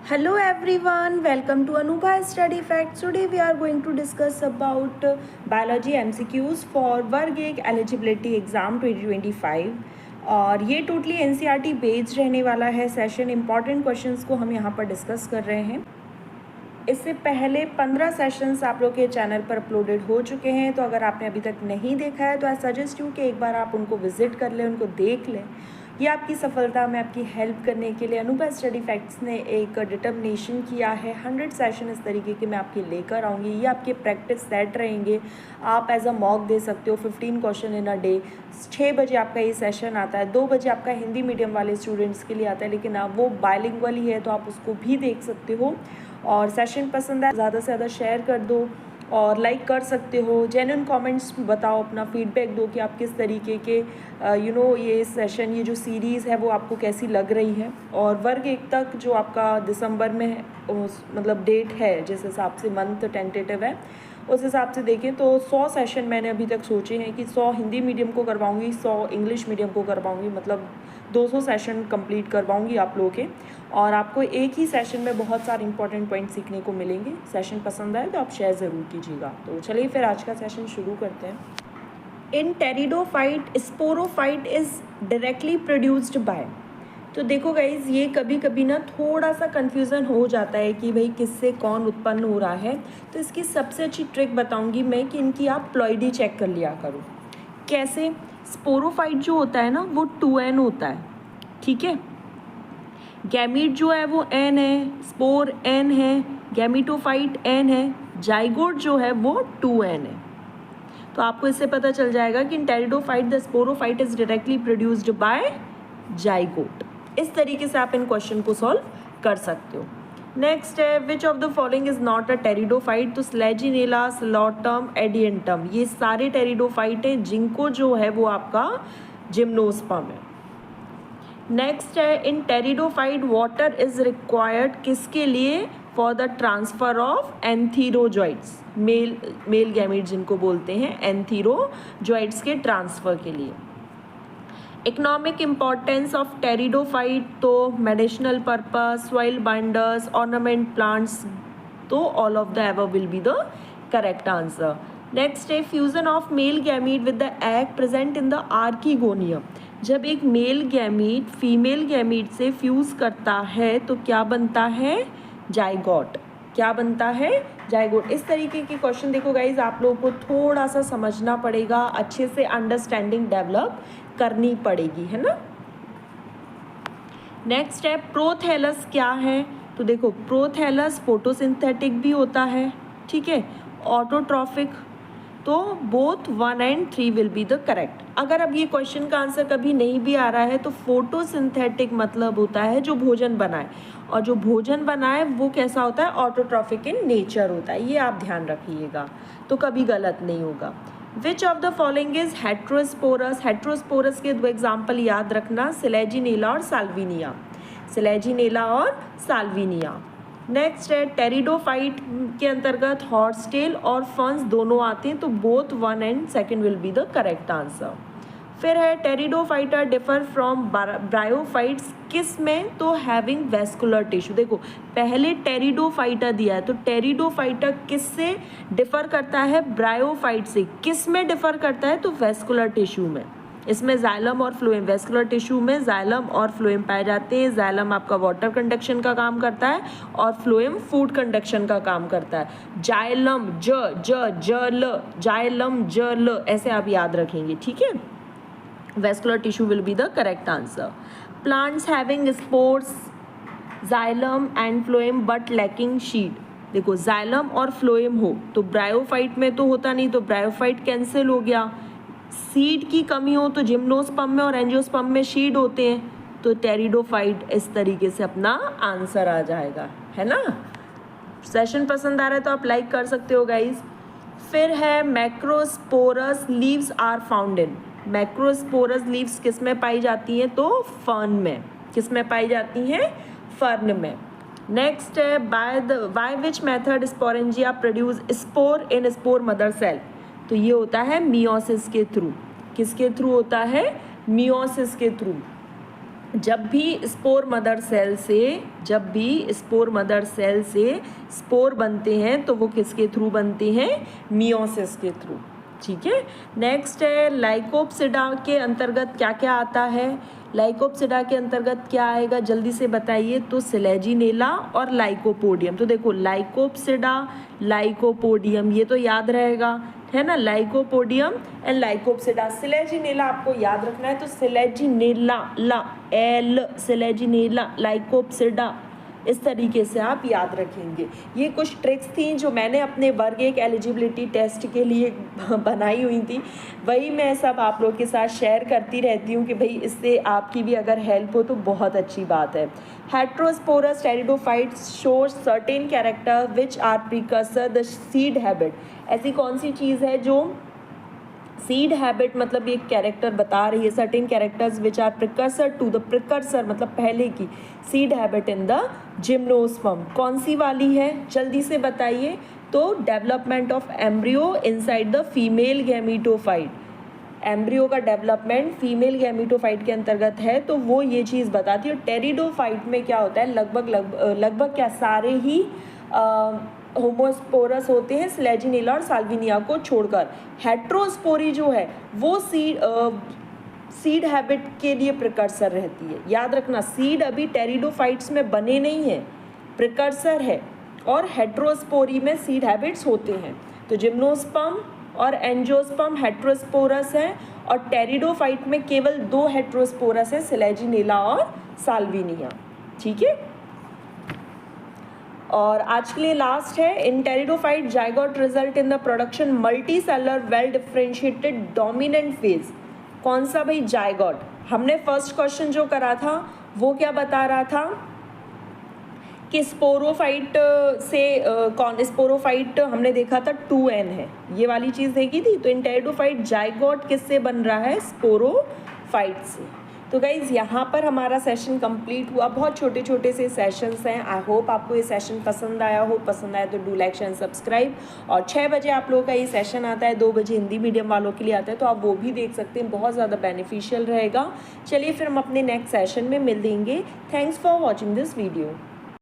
Hello everyone, welcome to Anubha Study Facts. Today we are going to discuss about biology MCQs for वर्ग 1 eligibility exam 2025 और ये totally NCERT based रहने वाला है session. Important questions को हम यहाँ पर डिस्कस कर रहे हैं. इससे पहले 15 सेशंस आप लोग के चैनल पर अपलोडेड हो चुके हैं, तो अगर आपने अभी तक नहीं देखा है तो आई सजेस्ट यू कि एक बार आप उनको विजिट कर लें, उनको देख लें. ये आपकी सफलता में आपकी हेल्प करने के लिए अनुभा स्टडी फैक्ट्स ने एक डिटर्मिनेशन किया है. 100 सेशन इस तरीके के मैं आपके लेकर आऊँगी. ये आपके प्रैक्टिस सेट रहेंगे. आप एज अ मॉक दे सकते हो. 15 क्वेश्चन इन अ डे. 6 बजे आपका ये सेशन आता है. 2 बजे आपका हिंदी मीडियम वाले स्टूडेंट्स के लिए आता है, लेकिन आप वो बाइलिंगुअल ही है तो आप उसको भी देख सकते हो. और सेशन पसंद है ज़्यादा से ज़्यादा शेयर कर दो और लाइक कर सकते हो. जेन्युइन कमेंट्स बताओ, अपना फीडबैक दो कि आप किस तरीके के ये सेशन, ये जो सीरीज़ है वो आपको कैसी लग रही है. और वर्ग 1 तक जो आपका दिसंबर में है, मतलब डेट है जिस हिसाब से मंथ टेंटेटिव है उस हिसाब से देखें तो 100 सेशन मैंने अभी तक सोचे हैं कि 100 हिंदी मीडियम को करवाऊँगी, 100 इंग्लिश मीडियम को करवाऊँगी. मतलब 200 सेशन कंप्लीट करवाऊँगी आप लोगों के. और आपको एक ही सेशन में बहुत सारे इंपॉर्टेंट पॉइंट सीखने को मिलेंगे. सेशन पसंद आए तो आप शेयर ज़रूर कीजिएगा. तो चलिए फिर आज का सेशन शुरू करते हैं. In pteridophyte sporophyte is directly produced by. तो देखो गाइज, ये कभी कभी ना थोड़ा सा कन्फ्यूज़न हो जाता है कि भाई किससे कौन उत्पन्न हो रहा है. तो इसकी सबसे अच्छी ट्रिक बताऊंगी मैं कि इनकी आप प्लॉइडी चेक कर लिया करो. कैसे? स्पोरोफाइट जो होता है ना वो 2n होता है, ठीक है. गैमीट जो है वो n है, स्पोर n है, गैमीटोफाइट n है, जाइगोट जो है वो 2n है. तो आपको इससे पता चल जाएगा कि in pteridophyte the sporophyte is directly produced by zygote. इस तरीके से आप इन क्वेश्चन को सॉल्व कर सकते हो. नेक्स्ट है which of the following is not a pteridophyte. तो स्लेजिनेला, स्लॉटम, एडियंटम ये सारे टेरिडोफाइट हैं जिनको जो है वो आपका जिम्नोस्पर्म है. नेक्स्ट है in pteridophyte water is required किसके लिए? For the transfer of antherozoids. Male gamete जिनको बोलते हैं, एंथीरोजॉइड्स के ट्रांसफर के लिए. इकोनॉमिक इम्पॉर्टेंस ऑफ टेरिडोफाइट तो medicinal purpose, soil binders, ornament plants. तो all of the above will be the correct answer. Next है fusion of male gamete with the egg present in the archegonium. जब एक male gamete female gamete से fuse करता है तो क्या बनता है? जाइगोट. क्या बनता है? जाइगोट. इस तरीके के क्वेश्चन देखो गाइज, आप लोगों को थोड़ा सा समझना पड़ेगा, अच्छे से अंडरस्टैंडिंग डेवलप करनी पड़ेगी, है ना. नेक्स्ट है प्रोथैलस क्या है. तो देखो प्रोथैलस फोटोसिंथेटिक भी होता है, ठीक है, ऑटोट्रॉफिक. तो both 1 and 3 will be the correct. अगर अब ये क्वेश्चन का आंसर कभी नहीं भी आ रहा है तो फोटोसिंथेटिक मतलब होता है जो भोजन बनाए, और जो भोजन बनाए वो कैसा होता है? ऑटोट्रॉफिक इन नेचर होता है. ये आप ध्यान रखिएगा तो कभी गलत नहीं होगा. Which of the following is heterosporous. Heterosporous के 2 एग्जाम्पल याद रखना, सिलेजिनेला और साल्विनिया. सिलेजिनेला और साल्विनिया. नेक्स्ट है टेरिडोफाइट के अंतर्गत हॉर्सटेल और फंस दोनों आते हैं, तो both 1 and 2 will be the correct answer. फिर है टेरिडोफाइटा डिफर फ्रॉम ब्रायोफाइट्स किस में? तो हैविंग वेस्कुलर टिश्यू. देखो पहले टेरिडोफाइटा दिया है, तो टेरिडोफाइटा किस से डिफर करता है? ब्रायोफाइट से. किस में डिफर करता है? तो वेस्कुलर टिश्यू में. इसमें जाइलम और फ्लोएम, वेस्कुलर टिश्यू में जाइलम और फ्लोएम पाए जाते हैं. जाइलम आपका वाटर कंडक्शन का काम करता है और फ्लोएम फूड कंडक्शन का काम करता है. जाइलम ल, जाइलम ल, ऐसे आप याद रखेंगे, ठीक है. Vascular tissue will be the correct answer. Plants having spores, xylem and phloem but lacking शीड. देखो जाइलम और फ्लोएम हो तो ब्रायोफाइट में तो होता नहीं, तो ब्रायोफाइट कैंसिल हो गया. सीड की कमी हो तो जिम्नोस्पर्म में और एंजियोस्पर्म में शीड होते हैं, तो टेरिडोफाइट इस तरीके से अपना आंसर आ जाएगा, है ना. सेशन पसंद आ रहा है तो आप लाइक कर सकते हो गाइज. फिर है macrosporous leaves are found in. Macrosporous leaves किस में पाई जाती हैं? तो फर्न में. किस में पाई जाती हैं? फर्न में. नेक्स्ट है by which method sporangia produce spore in spore mother cell. तो ये होता है मियोसिस के थ्रू. किसके थ्रू होता है? मियोसिस के थ्रू. जब भी स्पोर मदर सेल से स्पोर बनते हैं तो वो किसके थ्रू बनते हैं, मियोसिस के थ्रू। ठीक है, नेक्स्ट है लाइकोप्सिडा के अंतर्गत क्या क्या आता है। लाइकोप्सिडा के अंतर्गत क्या आएगा जल्दी से बताइए, तो सिलेजिनेला और लाइकोपोडियम। तो देखो लाइकोप्सिडा, लाइकोपोडियम, ये तो याद रहेगा है ना, लाइकोपोडियम एंड लाइकोप्सिडा। सिलेजिनेला आपको याद रखना है, तो सिलेजिनेला सिलेजिनेला, लाइकोप्सिडा, इस तरीके से आप याद रखेंगे। ये कुछ ट्रिक्स थी जो मैंने अपने वर्ग 1 एलिजिबिलिटी टेस्ट के लिए बनाई हुई थी, वही मैं सब आप लोग के साथ शेयर करती रहती हूँ कि भाई इससे आपकी भी अगर हेल्प हो तो बहुत अच्छी बात है। Heterosporous pteridophytes show certain character which are precursor the seed habit. ऐसी कौन सी चीज़ है जो सीड हैबिट मतलब ये कैरेक्टर बता रही है, certain characters which are precursor to the, precursor मतलब पहले की, seed habit in the gymnosperm. कौन सी वाली है जल्दी से बताइए, तो development of embryo inside the female gametophyte. Embryo का डेवलपमेंट फीमेल गैमीटोफाइट के अंतर्गत है, तो वो ये चीज़ बताती है। टेरिडोफाइट में क्या होता है, लगभग क्या सारे ही होमोस्पोरस होते हैं स्लेजिनेला और साल्विनिया को छोड़कर। हेट्रोस्पोरी जो है वो सीड हैबिट के लिए प्रिकर्सर रहती है। याद रखना, सीड अभी टेरिडोफाइट्स में बने नहीं है, प्रिकर्सर है, और हेट्रोस्पोरी में सीड हैबिट्स होते हैं। तो जिम्नोस्पर्म और एंजियोस्पर्म हेट्रोस्पोरस है, और टेरिडोफाइट में केवल 2 हेट्रोस्पोरस है, स्लेजिनेला और साल्विनिया। ठीक है, और आज के लिए लास्ट है, in pteridophyte zygote result in the production multicellular well differentiated dominant phase. कौन सा भाई, जाइगोट। हमने फर्स्ट क्वेश्चन जो करा था वो क्या बता रहा था कि स्पोरोफाइट से स्पोरोफाइट हमने देखा था 2n है, ये वाली चीज़ देखी थी। तो इन टेरिडोफाइट जाइगोट किससे बन रहा है, स्पोरोफाइट से। तो गाइज़ यहाँ पर हमारा सेशन कंप्लीट हुआ। बहुत छोटे छोटे से सेशंस हैं। आई होप आपको ये सेशन पसंद आया हो। पसंद आया तो डू लाइक शेयर सब्सक्राइब। और 6 बजे आप लोगों का ये सेशन आता है, 2 बजे हिंदी मीडियम वालों के लिए आता है, तो आप वो भी देख सकते हैं, बहुत ज़्यादा बेनिफिशियल रहेगा। चलिए फिर हम अपने नेक्स्ट सेशन में मिल देंगे। Thanks for watching this video.